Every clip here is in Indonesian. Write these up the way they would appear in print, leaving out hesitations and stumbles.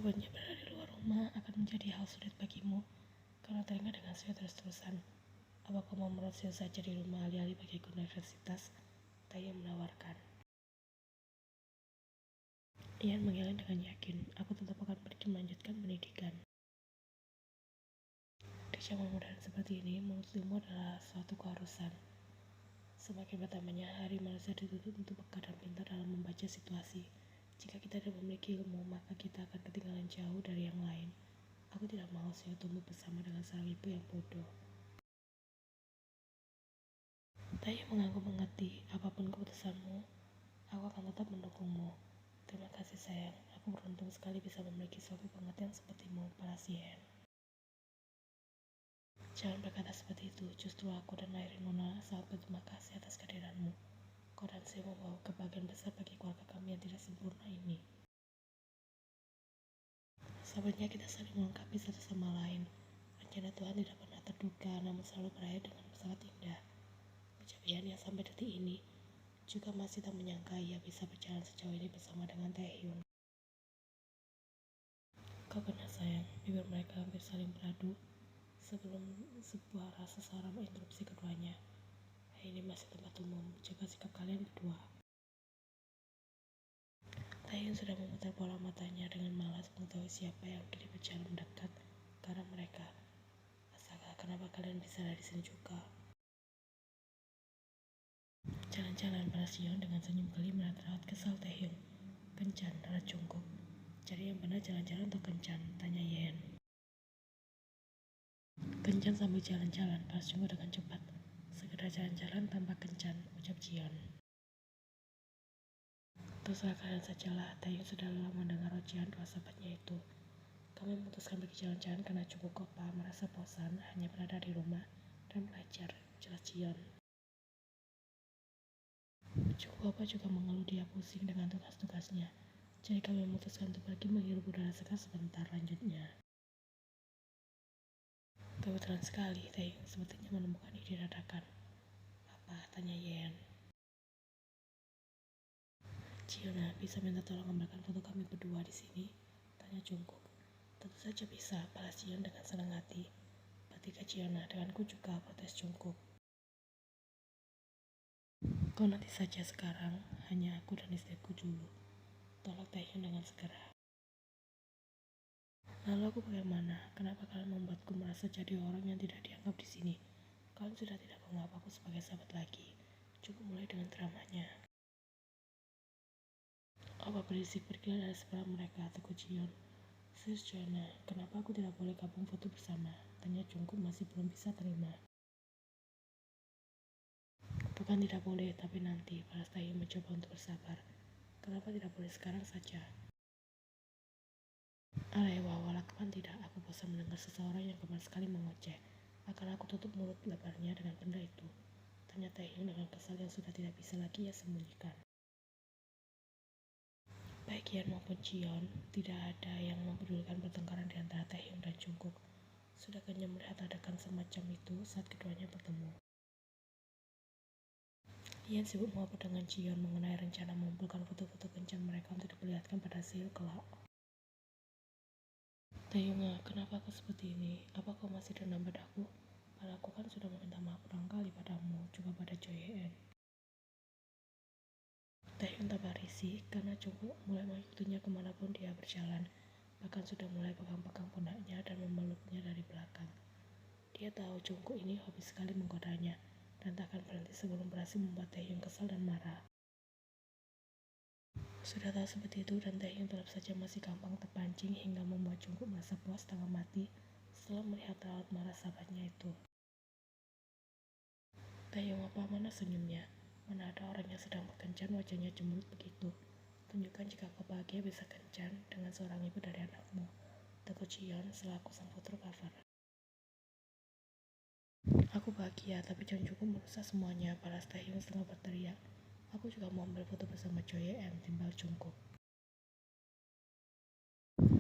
Sahabatnya berada di luar rumah akan menjadi hal sulit bagimu karena teringat dengan Sio terus-terusan. Apa kau mau merawat Sio saja di rumah alih-alih pergi ke universitas? Taeyong menawarkan. Ian menggeleng dengan yakin, aku tetap akan pergi melanjutkan pendidikan. Di zaman modern seperti ini, menuntut ilmu adalah suatu keharusan. Semakin bertambahnya hari, manusia dituntut untuk peka dan pintar dalam membaca situasi. Jika kita tidak memiliki ilmu, maka kita akan ketinggalan jauh dari yang lain. Aku tidak mau Sio tumbuh bersama dengan seorang ibu yang bodoh. Taeyong mengangguk mengerti. Apapun keputusanmu, aku akan tetap mendukungmu. Terima kasih sayang, aku beruntung sekali bisa memiliki suami pengertian sepertimu, Palasien. Jangan berkata seperti itu, justru aku dan Airin Nona sangat berterima kasih atas kehadiranmu. Kau dan Sio membawa kebahagiaan besar bagi keluarga kami yang tidak sempurna ini. Sahabatnya kita saling melengkapi satu sama lain. Rencana Tuhan tidak pernah terduga, namun selalu berakhir dengan sangat indah. Ucap Ian yang sampai detik ini juga masih tak menyangka ia bisa berjalan sejauh ini bersama dengan Taehyung. Kau benar sayang, bibir mereka hampir saling beradu sebelum sebuah rasa seorang menginterupsi keduanya. Ini masih tempat umum, jaga sikap kalian berdua. Taehyung sudah memutar bola matanya dengan malas mengetahui siapa yang kini berjalan mendekat ke arah mereka. Astaga, kenapa kalian bisa ada di sini juga? Jalan-jalan, balas Yeon dengan senyum geli melihat rawat kesal Taehyung. Kencan, Rat Jungkook. Jadi yang benar jalan-jalan atau kencan? Tanya Yen. Kencan sambil jalan-jalan, balas Jungkook dengan cepat. Sekedar jalan-jalan tanpa kencan, ucap Jion. Terserah kalian sajalah, Taehyung sudah lelah mendengar ocehan dua sahabatnya itu. Kami memutuskan pergi jalan-jalan karena cukup Opa merasa bosan hanya berada di rumah dan belajar, jelas Jion. Cukup Opa juga mengeluh dia pusing dengan tugas-tugasnya. Jadi kami memutuskan untuk pergi menghirup udara segar sebentar, lanjutnya. Kebetulan sekali, Taehyung sepertinya menemukan ide dadakan. Apa? Tanya Yen. Jiona, bisa minta tolong ambilkan foto kami berdua di sini? Tanya Jungkook. Tentu saja bisa, balas Jion dengan senang hati. Bertiga Jiona, denganku juga, protes Jungkook. Kau nanti saja sekarang, hanya aku dan istriku dulu. Tolak Taehyung dengan segera. Lalu aku bagaimana? Kenapa kalian membuatku merasa jadi orang yang tidak dianggap di sini? Kalian sudah tidak menganggap aku sebagai sahabat lagi. Cukup mulai dengan dramanya. Apa berisik pergilah dari sebelah mereka, teguh Jion. Sis Joanna, kenapa aku tidak boleh gabung foto bersama? Tanya Jungkook masih belum bisa terima. Bukan tidak boleh, tapi nanti. Balas Taehyung mencoba untuk bersabar. Kenapa tidak boleh sekarang saja? Wah, lakukan tidak. Aku bosan mendengar seseorang yang gemar sekali mengoceh. Akan aku tutup mulut lebarnya dengan benda itu. Tanya Taehyung dengan kesal yang sudah tidak bisa lagi ia sembunyikan. Baik Yan maupun Jion, tidak ada yang mempedulikan pertengkaran di antara Taehyung dan Jungkook. Sudah kenyang melihat adegan semacam itu saat keduanya bertemu. Yan sibuk ngobrol dengan Jion mengenai rencana mengumpulkan foto-foto kencan mereka untuk diperlihatkan pada Seo kelak. Taehyung, kenapa aku seperti ini? Apa kau masih dendam padaku? Padahal aku kan sudah meminta maaf berulang kali padamu, juga pada Joyeon. Taehyung tambah risih karena Jungkook mulai mengikutinya kemanapun dia berjalan, bahkan sudah mulai pegang-pegang pundaknya dan memeluknya dari belakang. Dia tahu Jungkook ini hobi sekali menggodanya, dan tak akan berhenti sebelum berhasil membuat Taehyung kesal dan marah. Sudah tahu seperti itu dan Taehyung tetap saja masih gampang terpancing hingga membuat Jungkook merasa puas setengah mati setelah melihat raut marah sahabatnya itu. Taehyung, apa mana senyumnya? Mana ada orang yang sedang berkencan wajahnya cemberut begitu. Tunjukkan jika kau bahagia bisa kencan dengan seorang ibu dari anakmu, teguh Jion selaku sang fotografer. Aku bahagia, tapi jangan cukup merusak semuanya, balas Taehyung setengah berteriak. Aku juga mau ambil foto bersama Joyeon, timbal Jungkook.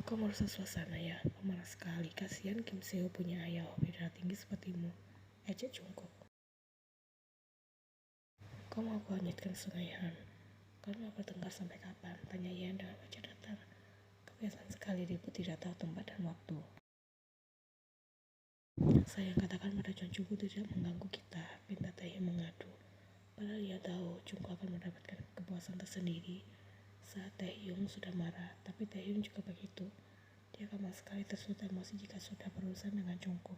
Kau merusak suasana ya, pemarah sekali. Kasihan Kim Seo punya ayah hobi darah tinggi sepertimu, ejek Jungkook. Kau mau aku hanyutkan sungai Han? Kau mau bertengkar sampai kapan? Tanya Yan dengan wajah datar. kebiasaan sekali ribut tidak tahu tempat dan waktu. Saya katakan pada Chungku tidak mengganggu kita, pinta Taehyung mengadu. Padahal ia tahu Chungku akan mendapatkan kepuasan tersendiri saat Taehyung sudah marah, tapi Taehyung juga begitu. Dia gampang sekali tersulut emosi jika sudah berurusan dengan Chungku.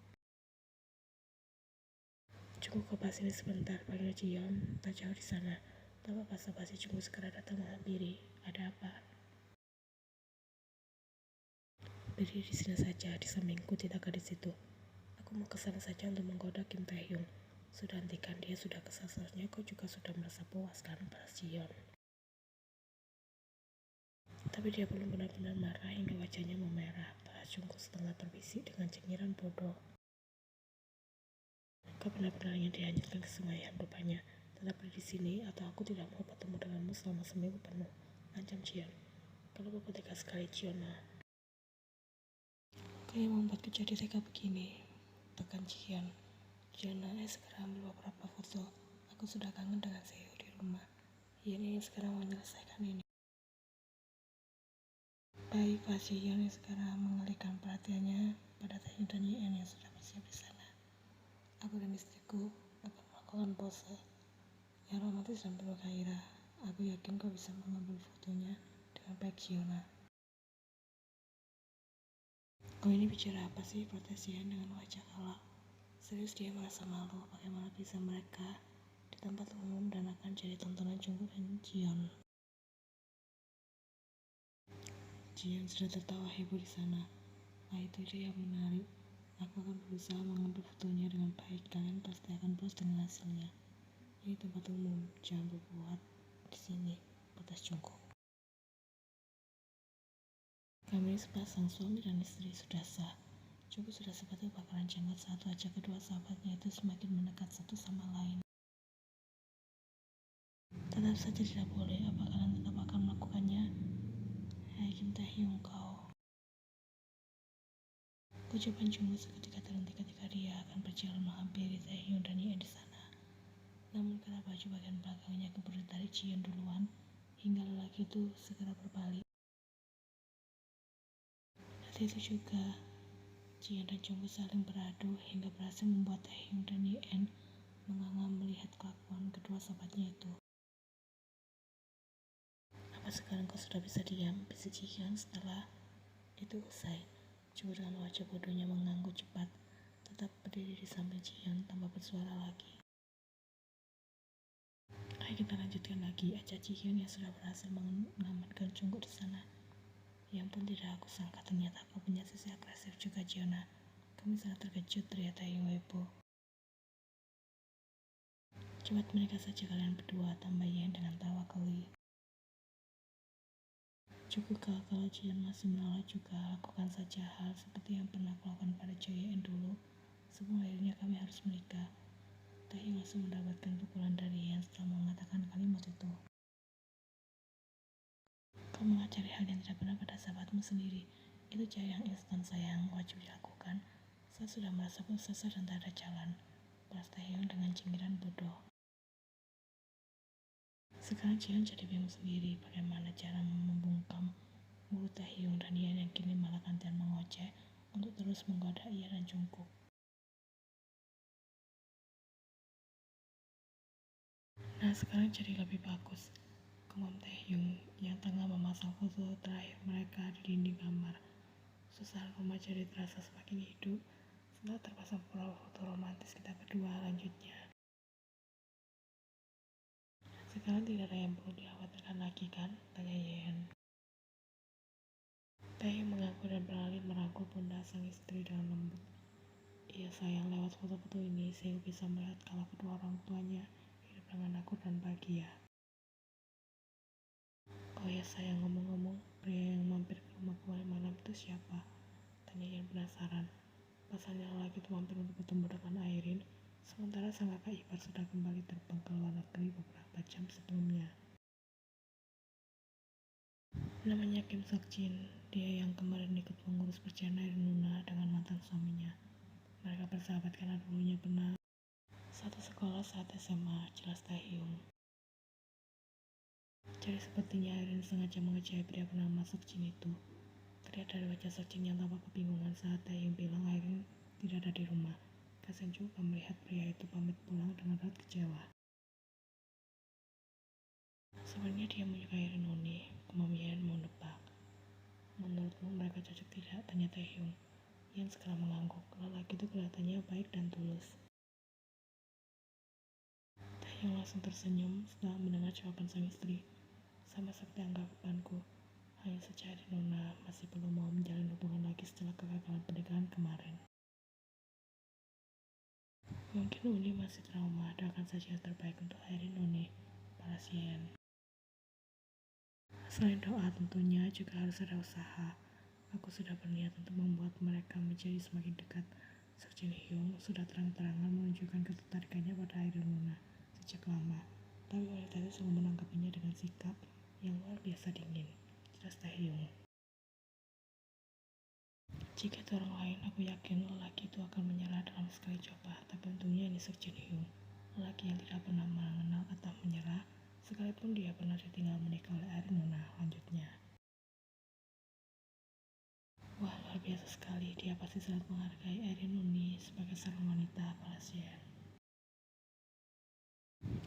Chungku ke sini sebentar, panggil Jiyeon, tak jauh di sana. Tanpa basa-basi Chungku segera datang menghampiri. Ada apa? Berdiri di sini saja, di sampingku, tidak di situ. Aku mau ke sana saja untuk menggoda Kim Taehyung. Sudah hentikan, dia sudah kesal, seharusnya kau juga sudah merasa puas kan, balas Jiyeon. Tapi dia belum benar-benar marah hingga wajahnya memerah. Balas Chungku setengah terbisik dengan cengiran bodoh. Kau benar-benar ingin dihanyutkan ke sungai yang rupanya. Tetaplah di sini atau aku tidak mau bertemu denganmu selama seminggu penuh. Ancam Jiyeon. Kalau bapak tega sekali, Jiona. Kau yang membuatku jadi tega begini. Tekan Jiyeon. Jiona, segera ambil beberapa foto. Aku sudah kangen dengan Seo di rumah. Ian ingin sekarang menyelesaikan ini. Baik, Pak Jiyeon sekarang mengalihkan perhatiannya pada Taehyung dan Ian yang sudah bersiap di sana. Aku dan istriku akan melakukan pose yang romantis dan penuh gairah. Aku yakin kau bisa mengambil fotonya dengan baik, Jiona. Kau ini bicara apa sih? Protes Ian dengan wajah kalah. Serius dia merasa malu. Bagaimana bisa mereka di tempat umum dan akan jadi tontonan Jungkook dan Jiyeon. Jiyeon sudah tertawa heboh di sana. Nah, itu dia yang menarik. Aku akan berusaha mengambil fotonya dengan baik. Kalian pasti akan puas dengan hasilnya. Ini tempat umum, jangan berbuat di sini, batas Jungkook. Kami sepasang suami dan istri sudah sah. Jungkook sudah seperti bakaran jenggot saat wajah kedua sahabatnya itu semakin mendekat satu sama lain. Tetap saja tidak boleh. Apa kalian tetap akan melakukannya? Hai Kim Taehyung, kau. Ucapan Jungkook seketika terhenti ketika dia akan berjalan menghampiri Taehyung dan Ian di sana. Namun karena baju bagian belakangnya keburu ditarik Jiyeon duluan, hingga lelaki itu segera berbalik. Saat itu juga, Jiyeon dan Jungkook saling beradu hingga berhasil membuat Taehyung dan Ian menganga melihat kelakuan kedua sahabatnya itu. Apa sekarang kau sudah bisa diam? Bisik Jiyeon setelah itu usai. Jungkook dengan wajah bodohnya mengangguk cepat, tetap berdiri di samping Jiyeon tanpa bersuara lagi. Ayo kita lanjutkan lagi, ajak Jiyeon yang sudah berhasil mengamankan Jungkook di sana. Ya ampun, tidak aku sangka ternyata kau punya sisi agresif juga, Jiona. Kami sangat terkejut, teriak Taehyung heboh. Cepat menikah saja kalian berdua, tambah Ian dengan tawa geli. Cukup kalau Jiyeon masih menolak juga, lakukan saja hal seperti yang pernah kulakukan pada Joyeon dulu. Sebelum akhirnya kami harus menikah. Taehyung langsung mendapatkan pukulan dari Ian setelah mengatakan kalimat itu. Kau mengajari hal yang tidak benar pada sahabatmu sendiri. Itu cara yang instan sayang, wajib dilakukan saat sudah merasa putus asa dan tak ada jalan. Balas Taehyung dengan cengiran bodoh. Sekarang Jiyeon jadi bingung sendiri bagaimana cara membungkam mulut Taehyung dan Ian yang kini malah gantian mengoceh untuk terus menggoda Ian dan Jungkook. Nah, sekarang jadi lebih bagus. Kemam Taehyung yang tengah memasang foto terakhir mereka di dinding kamar. Suasana rumah jadi terasa semakin hidup setelah terpasang foto romantis kita berdua. Lanjutnya, sekarang tidak ada yang perlu dikhawatirkan lagi kan? Tanya Yeon. Taehyung mengaku dan beralih merangkul pundak sang istri dengan lembut. Iya sayang, lewat foto-foto ini saya bisa melihat kalau kedua orang tuanya hidup dengan akur dan bahagia. Oh ya sayang, ngomong-ngomong, pria yang mampir ke rumah kemarin malam itu siapa? Tanya Yeon penasaran. Pasalnya lelaki itu mampir untuk bertemu dengan Airin, sementara sang kakak ipar sudah kembali terbang ke luar negeri beberapa jam sebelumnya. Namanya Kim Sok Jin, dia yang kemarin ikut mengurus perceraian Airin Luna dengan mantan suaminya. Mereka bersahabat karena dulunya pernah satu sekolah saat SMA, jelas Taehyung. Jadi sepertinya Airin sengaja mengejar pria bernama Sok Jin itu. Terlihat dari wajah Searching yang tampak kebingungan saat Taehyung bilang Irene tidak ada di rumah. Kasian juga melihat pria itu pamit pulang dengan raut kecewa. Sebenarnya dia menyukai Irene Uni, Kumamian menebak. Menurutmu mereka cocok tidak? Tanya Taehyung. Ian segera mengangguk. Lelaki itu kelihatannya baik dan tulus. Taehyung langsung tersenyum setelah mendengar jawaban sang istri. Sama seperti anggapanku. Hanya saja Nona masih belum mau menjalin hubungan lagi setelah kegagalan pernikahan kemarin. Mungkin Uni masih trauma, doakan saja yang terbaik untuk Irene Uni, balas Yen. Selain doa tentunya juga harus ada usaha. Aku sudah berniat untuk membuat mereka menjadi semakin dekat. Searching Hyung sudah terang-terangan menunjukkan ketertarikannya pada Irene Luna sejak lama. Tapi wanita itu selalu menanggapinya dengan sikap yang luar biasa dingin. Jelas Taehyung. Jika itu orang lain, aku yakin lelaki itu akan menyerah dalam sekali coba. Tapi untungnya ini Searching Hyung, lelaki yang tidak pernah mengenal kata menyerah, sekalipun dia pernah ditinggal menikah oleh Irene Luna. Lanjutnya. Wah, luar biasa sekali. Dia pasti sangat menghargai Irene Uni sebagai seorang wanita, balas Yen.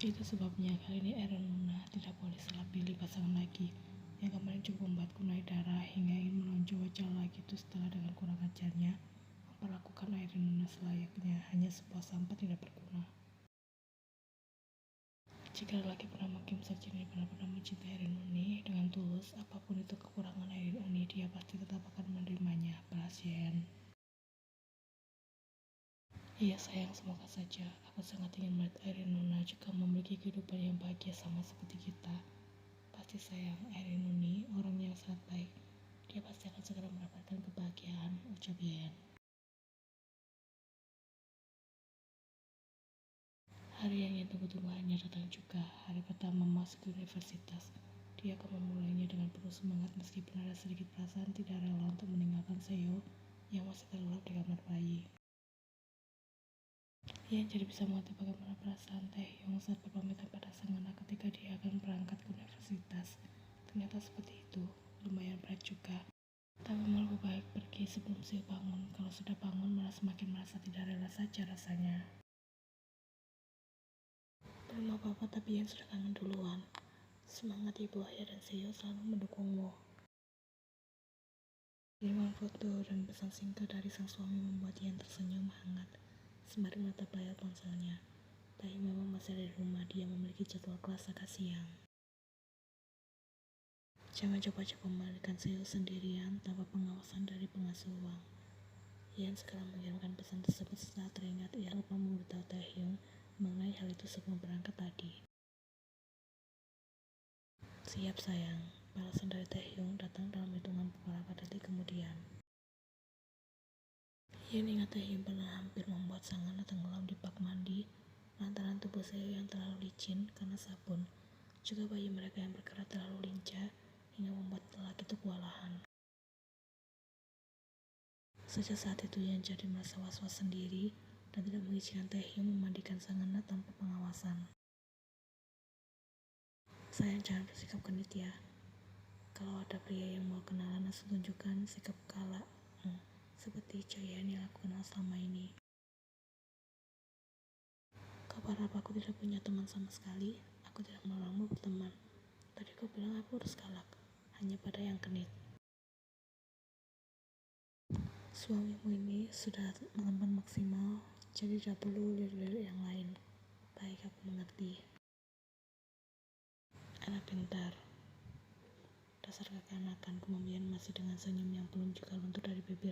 Itu sebabnya kali ini Irene Luna tidak boleh salah pilih pasangan lagi. Yang kemarin cukup membuatku naik darah hingga ingin menonjol wajah lagi itu setelah dengan kurang ajarnya memperlakukan Irene Luna selayaknya hanya sebuah sampah tidak berguna. Jika lelaki bernama Kim Seok-jin ini benar-benar mencintai Irene Uni dengan tulus, apapun itu kekurangan Irene Uni, dia pasti tetap akan menerimanya, balas Yen. Iya sayang, semoga saja. Aku sangat ingin melihat Irene Luna juga memiliki kehidupan yang bahagia sama seperti kita. Pasti sayang, Irene Luna orang yang sangat baik. Dia pasti akan segera mendapatkan kebahagiaan, ucap Yen. Hari yang ingin tunggu-tunggu hanya datang juga. Hari pertama masuk ke universitas. Dia akan memulainya dengan penuh semangat meskipun ada sedikit perasaan tidak rela untuk meninggalkan Seo yang masih terlelap di kamar bayi. Ia jadi bisa mengerti bagaimana perasaan Taehyung saat berpamitan pada sang anak ketika dia akan berangkat ke universitas. Ternyata seperti itu, lumayan berat juga. Tapi malah lebih baik pergi sebelum Seo bangun. Kalau sudah bangun malah semakin merasa tidak rela saja rasanya. Belum apa-apa tapi yang sudah kangen duluan. Semangat ibu ayah dan Seo selalu mendukungmu. Kiriman foto dan pesan singkat dari sang suami membuat Ian tersenyum hangat sembari menatap layar ponselnya. Tapi memang masih ada di rumah, dia memiliki jadwal kelas agak siang. Jangan coba-coba memandikan Seo sendirian tanpa pengawasan dari pengasuh uang. Ian segera mengirimkan pesan tersebut setelah teringat ia lupa memberitahu Taehyung mengenai hal itu sebelum berangkat tadi. Siap sayang, balasan dari Taehyung datang dalam hitungan beberapa detik kemudian. Ian ingat Taehyung pernah hampir membuat sang anak tenggelam di bak mandi lantaran tubuh Seo yang terlalu licin karena sabun. Juga bayi mereka yang bergerak terlalu lincah hingga membuat lelaki itu kewalahan. Sejak saat itu Ian jadi merasa was-was sendiri dan tidak mengizinkan Taehyung memandikan sang anak tanpa pengawasan. Sayang, jangan bersikap genit ya. Kalau ada pria yang mau kenalan langsung tunjukkan sikap galak seperti Ian yang aku kenal selama ini. Kau berharap aku tidak punya teman sama sekali? Aku tidak melarangmu berteman. Tadi kau bilang aku harus galak, hanya pada yang genit. Suamimu ini sudah mengembang maksimal, jadi tidak perlu lirik-lirik yang lain. Baik, aku mengerti. Anak pintar. Dasar kekanakan, Kumamian masih dengan senyum yang belum juga luntur dari bibir